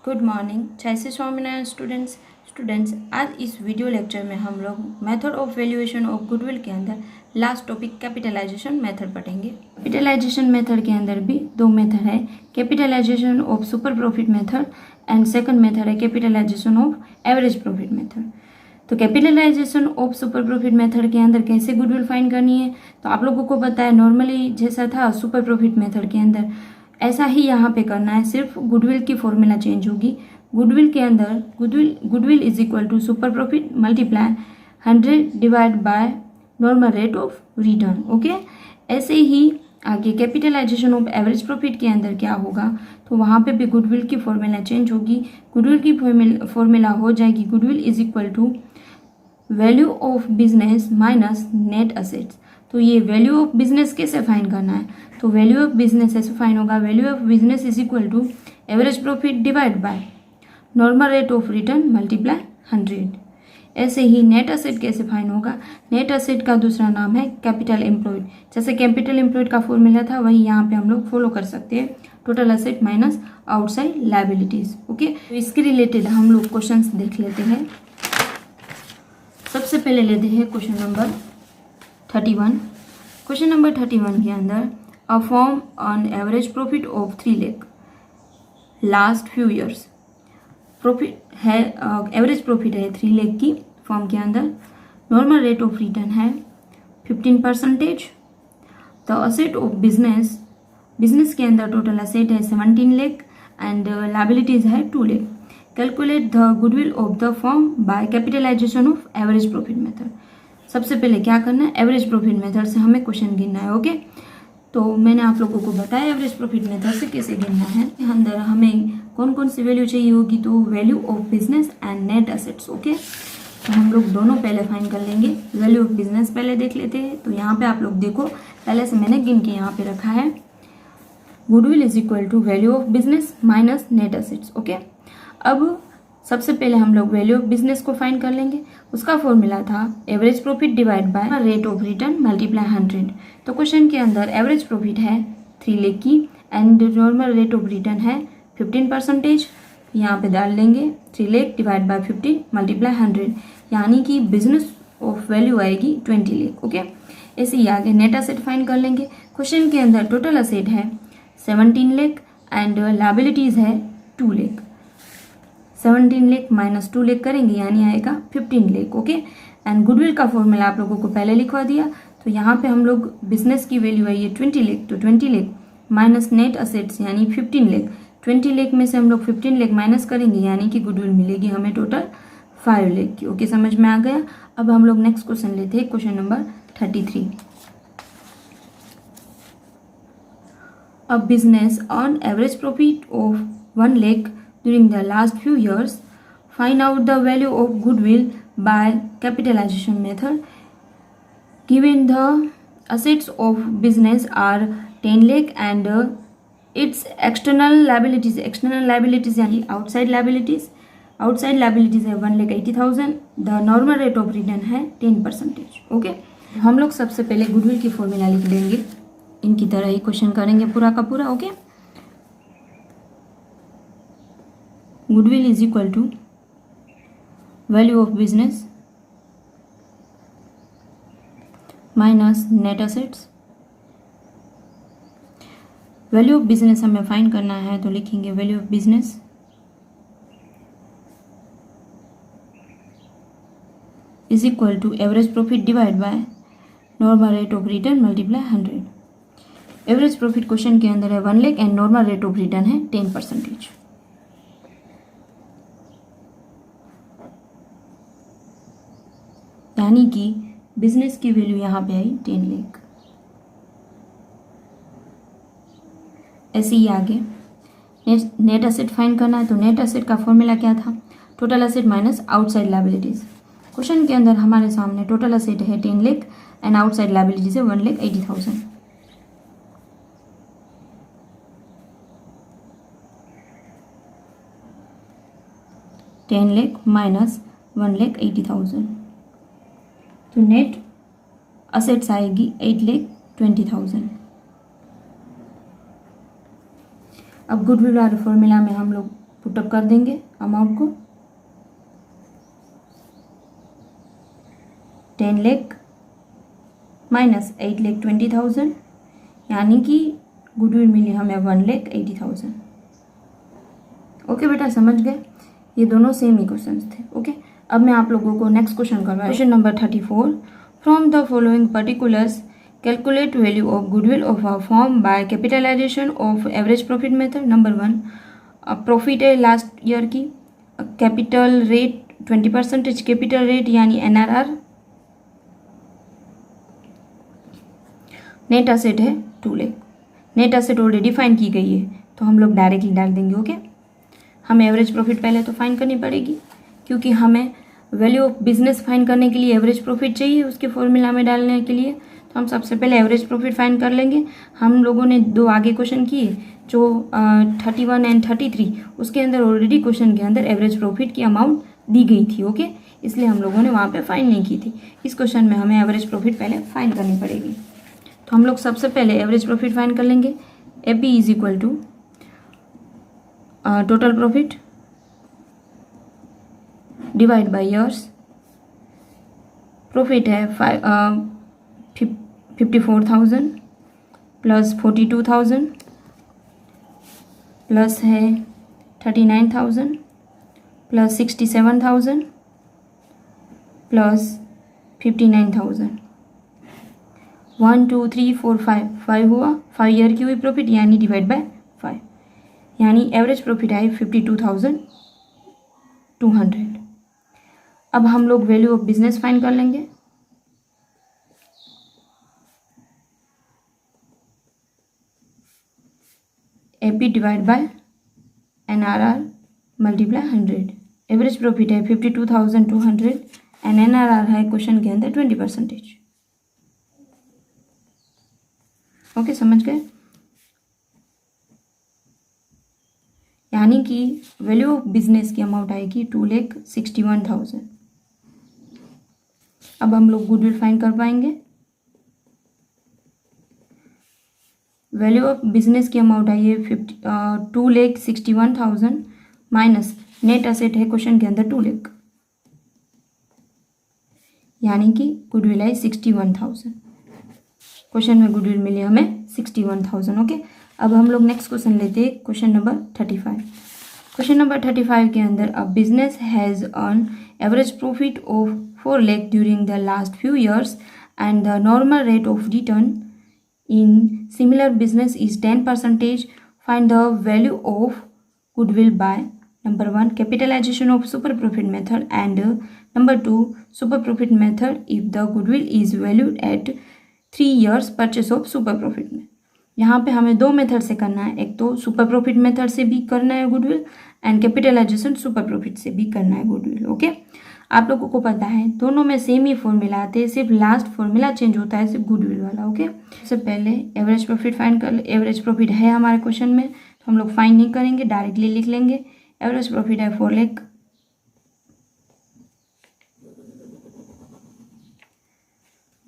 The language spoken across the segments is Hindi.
Good morning. जय श्री स्वामीनारायण स्टूडेंट्स आज इस वीडियो लेक्चर में हम लोग method of valuation of goodwill के अंदर लास्ट टॉपिक कैपिटलाइजेशन मेथड पढ़ेंगे। कैपिटलाइजेशन मेथड के अंदर भी दो मेथड है, capitalisation of super profit method and second method है capitalisation of average profit method. तो capitalisation of super profit method के अंदर कैसे गुडविल फाइंड करनी है, तो आप लोगों को पता है नॉर्मली जैसा था सुपर प्रॉफिट मेथड के अंदर ऐसा ही यहाँ पे करना है, सिर्फ गुडविल की फॉर्मूला चेंज होगी। गुडविल के अंदर goodwill is equal to super profit multiply 100 divide by normal rate of return. Okay, ऐसे ही आगे कैपिटलाइजेशन ऑफ एवरेज प्रॉफिट के अंदर क्या होगा, तो वहाँ पे भी गुडविल की फॉर्मूला चेंज होगी। गुडविल की फॉर्मूला हो जाएगी goodwill is equal to value of business minus net assets. तो ये वैल्यू ऑफ बिजनेस कैसे फाइंड करना है, तो वैल्यू ऑफ बिजनेस ऐसे फाइंड होगा, value of business is equal to average profit divide by normal rate of return multiply 100। ऐसे ही नेट असेट कैसे फाइंड होगा, नेट असेट का दूसरा नाम है कैपिटल एम्प्लॉयड। जैसे कैपिटल एम्प्लॉयड का फॉर्मूला था वही यहाँ पे हम लोग फॉलो कर सकते हैं, total asset minus outside liabilities. Okay, तो इसके रिलेटेड हम लोग क्वेश्चन देख लेते हैं। सबसे पहले लेते हैं क्वेश्चन नंबर 31। क्वेश्चन नंबर 31 के अंदर a firm on average profit of 3 lakh last few years. Profit है एवरेज प्रॉफिट है 3 लाख की फर्म के अंदर, नॉर्मल रेट ऑफ रिटर्न है 15%। द असेट ऑफ बिजनेस के अंदर टोटल असेट है 17 लाख एंड लायबिलिटीज है 2 lakh. Calculate the goodwill of the firm by capitalisation of average profit method. सबसे पहले क्या करना है, एवरेज प्रॉफिट मेथड से हमें क्वेश्चन गिनना है। ओके, तो मैंने आप लोगों को बताया एवरेज प्रॉफिट मेथड से कैसे गिनना है। अंदर हमें कौन कौन सी वैल्यू चाहिए होगी, तो value of business and net assets. Okay, तो हम लोग दोनों पहले फाइंड कर लेंगे। वैल्यू ऑफ बिजनेस पहले देख लेते हैं। तो यहाँ पे आप लोग देखो, पहले से मैंने गिन के यहाँ पे रखा है, goodwill is equal to value of business minus net assets. Okay, अब सबसे पहले हम लोग वैल्यू ऑफ बिजनेस को फाइंड कर लेंगे। उसका फॉर्मूला था average profit divide by rate of return multiply 100। तो क्वेश्चन के अंदर एवरेज प्रॉफिट है 3 लाख की and normal rate of return है 15%। यहाँ पे डाल लेंगे 3 लाख डिवाइड बाय 15 मल्टीप्लाई 100, यानी कि बिजनेस ऑफ वैल्यू आएगी 20 लाख। ओके, ऐसे ही आगे नेट असेट फाइंड कर लेंगे। क्वेश्चन के अंदर टोटल असेट है 17 लाख एंड लायबिलिटीज है 2 लाख। 17 लाख माइनस 2 लाख करेंगे यानी आएगा 15 लाख। ओके, एंड गुडविल का फॉर्मूला आप लोगों को पहले लिखवा दिया। तो यहाँ पे हम लोग बिजनेस की वैल्यू आई है 20 लाख, तो 20 लाख माइनस नेट असेट्स यानी 15 लाख। 20 लाख में से हम लोग 15 लाख माइनस करेंगे यानी कि गुडविल मिलेगी हमें टोटल 5 लाख की। ओके, समझ में आ गया। अब हम लोग नेक्स्ट क्वेश्चन लेते हैं, question number 33। A business on average profit of 1 lakh during the last few years. Find out the value of goodwill by capitalization method. Given the assets of business are 10 lakh and its external liabilities यानी outside liabilities है 1,80,000। the normal rate of return है 10%। ओके, हम लोग सबसे पहले गुडविल की फॉर्मूला लिख देंगे, इनकी तरह ही क्वेश्चन करेंगे पूरा का पूरा। Okay, goodwill is equal to value of business minus net assets। Value of business हमें फाइंड करना है, तो लिखेंगे value of business is equal to average profit divide by normal rate of return multiply 100। Average profit question के अंदर है 1 lakh and normal rate of return है 10%। यानी कि बिजनेस की वैल्यू यहाँ पे आई 10 लाख। ऐसे ही आगे नेट असेट फाइंड करना है। तो नेट असेट का फॉर्मूला क्या था, total asset minus outside liabilities. Question के अंदर हमारे सामने टोटल असेट है 10 लाख एंड आउटसाइड लायबिलिटीज है 1,80,000। $10 लाख माइनस 1,80,000, तो नेट असेट्स आएगी 8,20,000। अब गुडविल वाले फॉर्मूला में हम लोग पुट पुटअप कर देंगे अमाउंट को 10 लाख माइनस 8,20,000, यानी कि गुडविल मिली हमें 1,80,000। ओके बेटा, समझ गए? ये दोनों सेम ही क्वेश्चन थे। ओके, अब मैं आप लोगों को नेक्स्ट क्वेश्चन करवा। Question number 34, from the following particulars calculate value of goodwill of a firm by capitalisation of average profit method. Number 1, profit है लास्ट ईयर की, कैपिटल रेट 20%, कैपिटल रेट यानी NRR, नेट असेट है 2 lakh. Net asset already find की गई है तो हम लोग डायरेक्टली डाल देंगे। ओके, हमें एवरेज प्रॉफिट पहले तो फाइन करनी पड़ेगी, क्योंकि हमें वैल्यू ऑफ बिजनेस फाइन करने के लिए एवरेज प्रॉफिट चाहिए उसके फॉर्मूला में डालने के लिए। तो हम सबसे पहले एवरेज प्रॉफिट फाइन कर लेंगे। हम लोगों ने 2 आगे क्वेश्चन किए जो 31 एंड 33, उसके अंदर ऑलरेडी क्वेश्चन के अंदर एवरेज प्रॉफिट की अमाउंट दी गई थी। ओके, इसलिए हम लोगों ने वहाँ पे फाइन नहीं की थी। इस क्वेश्चन में हमें एवरेज प्रॉफिट पहले फाइन करनी पड़ेगी। तो हम लोग सबसे पहले एवरेज प्रॉफिट फाइन कर लेंगे। AP is equal to total profit divide by years. Profit है 54,000 प्लस 42,000 प्लस है 39,000 प्लस 67,000 प्लस 59,000। 1 2 3 4 5 हुआ, 5 ईयर की हुई प्रॉफिट यानी डिवाइड बाय 5, यानी एवरेज प्रॉफिट आई 52,200। अब हम लोग वैल्यू ऑफ बिजनेस फाइंड कर लेंगे। AP divide by NRR multiply 100। Average profit है 52,200 एंड NRR है क्वेश्चन के अंदर 20%। ओके, समझ गए? यानी कि वैल्यू ऑफ बिजनेस की अमाउंट आएगी 2,61,000। अब हम लोग गुडविल फाइंड कर पाएंगे। वैल्यू ऑफ बिजनेस की अमाउंट आई है 2,61,000 माइनस नेट असेट है क्वेश्चन के अंदर 2 लाख, यानी कि गुडविल आई 61,000। क्वेश्चन में गुडविल मिली हमें 61,000। ओके, अब हम लोग नेक्स्ट क्वेश्चन लेते हैं, क्वेश्चन नंबर 35। क्वेश्चन नंबर 35 के अंदर a business has earn average profit of 4 lakh during the last few years and the normal rate of return in similar business is 10%। Find the value of goodwill by number 1 capitalisation of super profit method and number 2 super profit method if the goodwill is valued at 3 years purchase of super profit में। यहाँ पे हमें 2 मेथड से करना है, एक तो सुपर प्रॉफिट मेथड से भी करना है goodwill and capitalisation super profit से भी करना है गुडविल। ओके, आप लोगों को पता है दोनों में सेम ही फॉर्मूला आते हैं, सिर्फ लास्ट फॉर्मूला चेंज होता है सिर्फ गुडविल वाला। ओके, सबसे पहले एवरेज प्रॉफिट फाइंड कर ले। एवरेज प्रॉफिट है हमारे क्वेश्चन में तो हम लोग फाइंड नहीं करेंगे, डायरेक्टली लिख लेंगे। एवरेज प्रॉफिट है 4 लाख।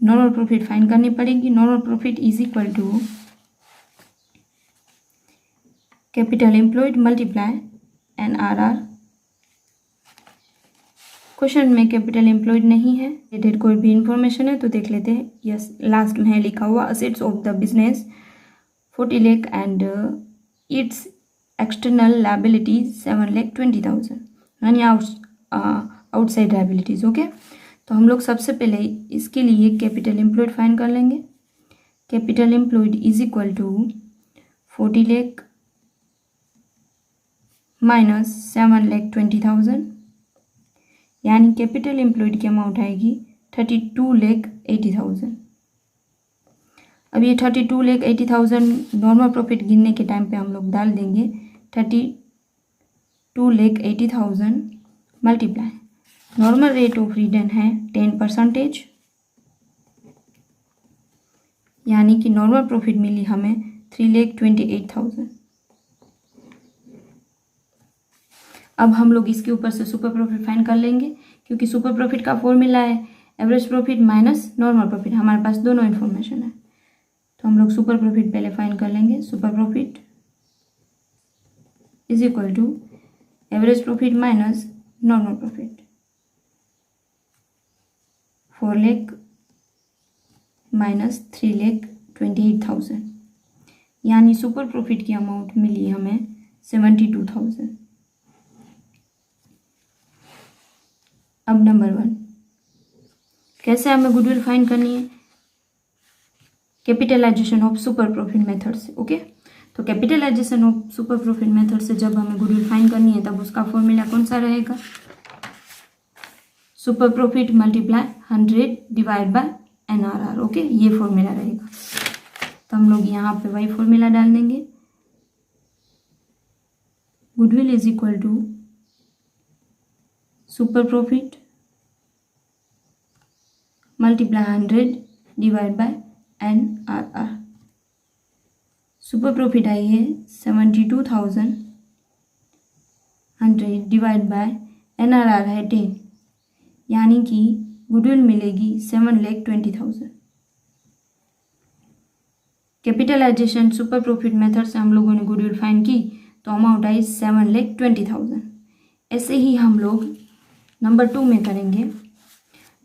नॉर्मल प्रॉफिट फाइंड करनी पड़ेगी। Normal profit is equal to capital employed multiply NRR। Question में कैपिटल एम्प्लॉयड नहीं है, रिलेटेड कोई भी इंफॉर्मेशन है तो देख लेते हैं। यस, लास्ट में है लिखा हुआ assets of the business 40 lakh and it's external liabilities 7,20,000 यानी आउटसाइड लायबिलिटीज। ओके, तो हम लोग सबसे पहले इसके लिए कैपिटल एम्प्लॉयड फाइंड कर लेंगे। Capital employed is equal to 40 lakh minus 7,20,000, यानी कैपिटल एम्प्लॉयड की अमाउंट आएगी 32,80,000। अब ये 32,80,000 नॉर्मल प्रॉफिट गिनने के टाइम पे हम लोग डाल देंगे 32,80,000 multiply normal rate of return है 10%, यानी कि नॉर्मल प्रॉफिट मिली हमें 3,28,000। अब हम लोग इसके ऊपर से सुपर प्रॉफिट फाइंड कर लेंगे, क्योंकि सुपर प्रॉफिट का फॉर्मूला है average profit minus normal profit. हमारे पास दोनों इन्फॉर्मेशन है तो हम लोग सुपर प्रॉफिट पहले फाइंड कर लेंगे। Super profit is equal to average profit minus normal profit, 4 lakh minus 3,28,000, यानी सुपर प्रॉफिट की अमाउंट मिली हमें 72,000। अब नंबर 1, कैसे हमें गुडविल फाइंड करनी है? Capitalisation of super profit method से। ओके, तो capitalisation of super profit method से जब हमें गुडविल फाइंड करनी है तब उसका फॉर्मूला कौन सा रहेगा? Super profit multiply 100 divide by NRR। Okay, ये फॉर्मूला रहेगा। तो हम लोग यहाँ पे वही फॉर्मूला डाल देंगे, goodwill is equal to super profit multiply 100 divide by NRR। Super profit आई है 72,100 डिवाइड बाय NRR है 10, यानी कि गुडविल मिलेगी 7,20,000। कैपिटलाइजेशन सुपर प्रॉफिट मेथड से हम लोगों ने गुडविल फाइंड की तो अमाउंट आई 7,20,000। ऐसे ही हम लोग नंबर 2 में करेंगे।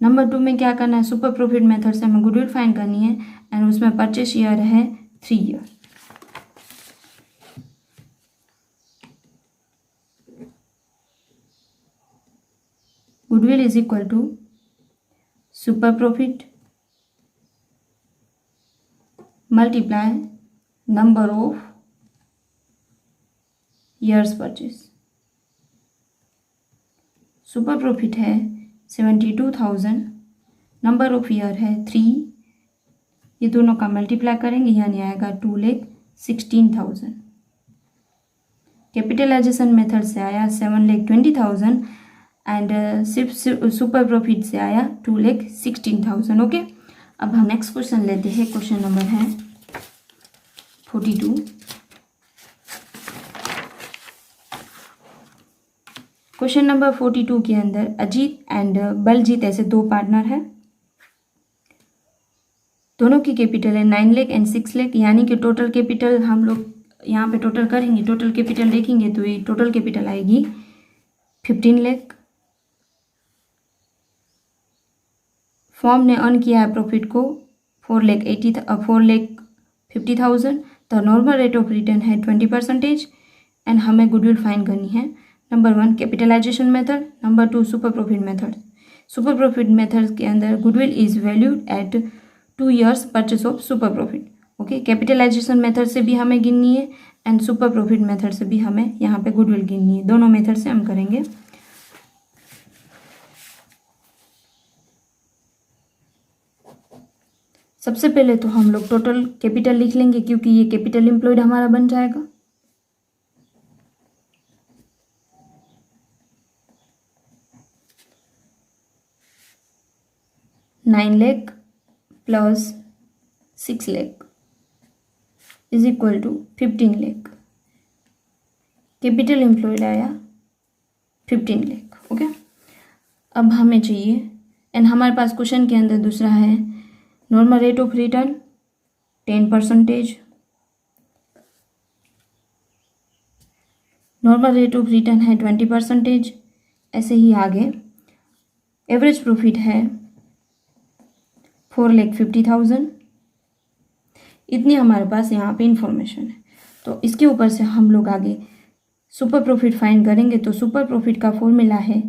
नंबर 2 में क्या करना है? सुपर प्रॉफिट मेथड से हमें गुडविल फाइंड करनी है एंड उसमें परचेस ईयर है 3 year. Goodwill is equal to super profit multiply number of years purchase. Super profit है 72,000, नंबर ऑफ ईयर है 3, ये दोनों का मल्टीप्लाई करेंगे यानी आएगा 2,16,000। कैपिटलाइजेशन मेथड से आया 7,20,000 एंड सिर्फ सुपर प्रॉफिट से आया 2,16,000। ओके, अब हम नेक्स्ट क्वेश्चन लेते हैं। क्वेश्चन नंबर है 42। क्वेश्चन नंबर 42 के अंदर अजीत एंड बलजीत ऐसे 2 पार्टनर है, दोनों की कैपिटल है 9 लाख एंड 6 लाख, यानी कि टोटल कैपिटल हम लोग यहाँ पे टोटल करेंगे, टोटल कैपिटल देखेंगे तो ये टोटल कैपिटल आएगी 15 लाख। फॉर्म ने अर्न किया है प्रॉफिट को 4,50,000। The normal rate of return है 20% एंड हमें गुडविल फाइंड करनी है। Number 1 capitalisation method, number 2 super profit method. Super profit method के अंदर goodwill is valued at 2 years purchase of super profit. Okay, capitalisation method से भी हमें गिननी है एंड सुपर प्रॉफिट मेथड से भी हमें यहाँ पे गुडविल गिननी है, दोनों मेथड से हम करेंगे। सबसे पहले तो हम लोग टोटल कैपिटल लिख लेंगे क्योंकि ये कैपिटल एम्प्लॉयड हमारा बन जाएगा। $9 lakh plus 6 lakh is equal to 15 lakh. Capital employed आया 15 लाख। ओके, अब हमें चाहिए एंड हमारे पास क्वेश्चन के अंदर दूसरा है normal rate of return 10%, normal rate of return है 20%। ऐसे ही आगे एवरेज प्रॉफिट है 4,50,000। इतनी हमारे पास यहाँ पे इंफॉर्मेशन है, तो इसके ऊपर से हम लोग आगे सुपर प्रॉफिट फाइंड करेंगे। तो सुपर प्रॉफिट का फॉर्मूला है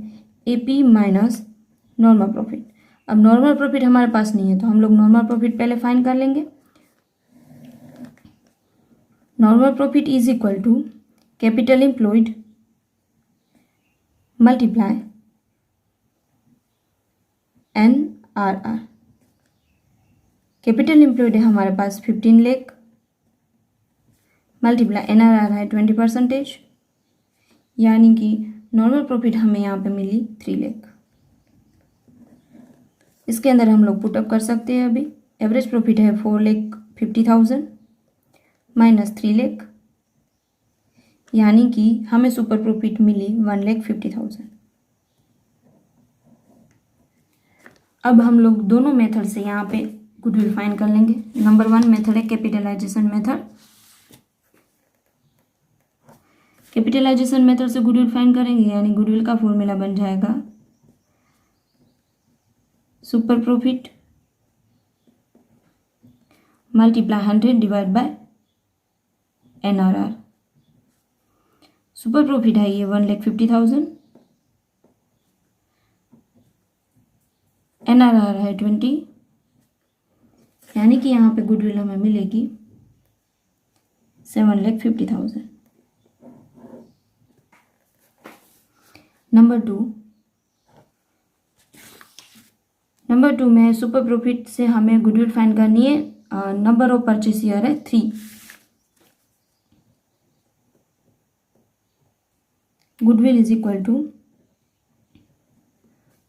AP माइनस नॉर्मल प्रॉफिट। अब नॉर्मल प्रॉफिट हमारे पास नहीं है तो हम लोग नॉर्मल प्रॉफिट पहले फाइंड कर लेंगे। Normal profit is equal to capital employed multiply NRR। Capital employed है हमारे पास 15 लाख मल्टीप्लाई NRR है 20%, यानी कि नॉर्मल प्रॉफिट हमें यहाँ पे मिली 3 लाख। इसके अंदर हम लोग पुटअप कर सकते हैं। अभी एवरेज प्रॉफिट है 4,50,000 माइनस 3 लाख, यानी कि हमें सुपर प्रॉफिट मिली 1,50,000। अब हम लोग दोनों मेथड से यहाँ पे गुडविल फाइंड कर लेंगे। नंबर 1 मेथड है कैपिटलाइजेशन मेथड। कैपिटलाइजेशन मेथड से गुडविल फाइंड करेंगे, यानी गुडविल का फॉर्मूला बन जाएगा super profit multiply 100 divide by NRR। Super profit है ये 1,50,000, NRR है 20, यानी कि यहाँ पे गुडविल हमें मिलेगी 7,50,000। नंबर टू में सुपर प्रॉफिट से हमें गुडविल फाइंड करनी है। नंबर ऑफ परचेस ईयर है 3। Goodwill is equal to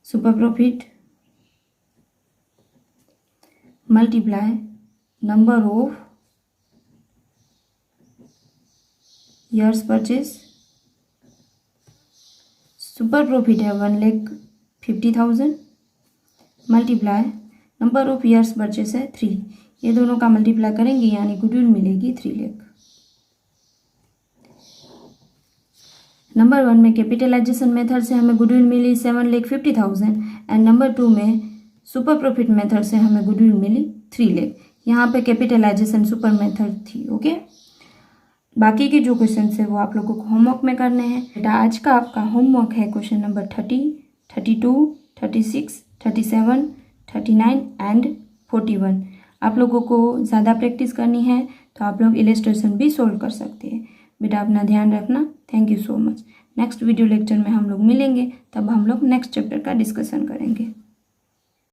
super profit multiply number of years purchase. Super profit है 1,50,000 multiply number of years purchase है 3। ये दोनों का मल्टीप्लाई करेंगे यानी गुडविल मिलेगी 3 लाख। नंबर 1 में कैपिटलाइजेशन मेथड से हमें गुडविल मिली 7,50,000 एंड नंबर 2 में सुपर प्रॉफिट मेथड से हमें गुडविल मिली 3 लाख। यहाँ पे कैपिटलाइजेशन सुपर मेथड थी। ओके, बाकी के जो क्वेश्चन है वो आप लोगों को होमवर्क में करने हैं। बेटा आज का आपका होमवर्क है क्वेश्चन नंबर 30, 32, 36, 37, 39 एंड 41। आप लोगों को ज़्यादा प्रैक्टिस करनी है तो आप लोग इलस्ट्रेशन भी सोल्व कर सकते हैं। बेटा अपना ध्यान रखना। Thank you so much. Next video lecture में हम लोग मिलेंगे, तब हम लोग नेक्स्ट चैप्टर का डिस्कशन करेंगे।